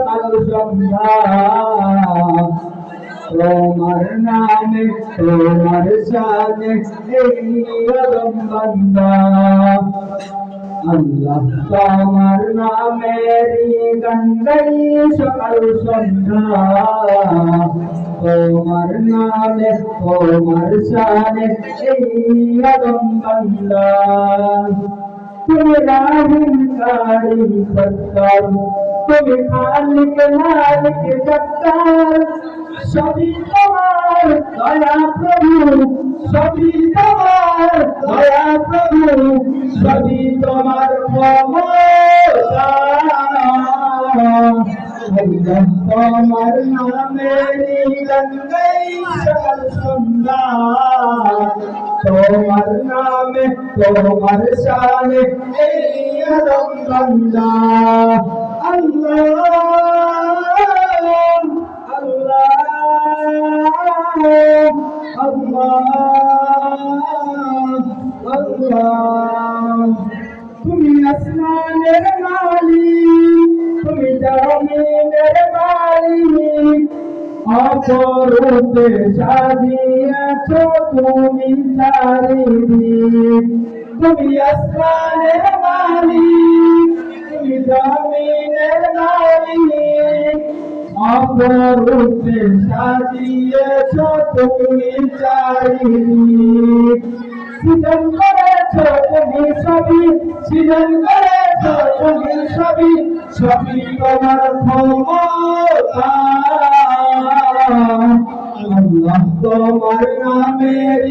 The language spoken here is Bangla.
সকাল সন্ধ্যা তোমার নামে তোমার শানে এই আদম বান্দা আল্লাহ তোমার নামেরই গান গাই সকাল সন্ধ্যা তোমার নামে তোমার শানে এই আদম বান্দা তুমি রাহিম কারিম সত্তার তুমি খালিক মালিক সত্তার সবই তোমার দয়া প্রভু সবই তোমার দয়া প্রভু সবই তোমার ক্ষমতা আল্লাহ তোমার নামেরই গান গাই সকাল সন্ধ্যা তোমার নামে তোমার শানে এই আদম বান্দা আল্লাহ আল্লাহ তুমি আসমানের মালিক তুমি জমিনের মালিক অপরূপে সাজিয়েছ তুমি চারিদিক তুমি আসমানের মালিক তুমি জমিনের মালিক অপরূপে সাজিয়েছ তুমি চারিদিক সৃজন করেছ তুমি সবই সৃজন করেছ তুমি সবই সবই তোমার ক্ষমতা আল্লাহ তোমার নামের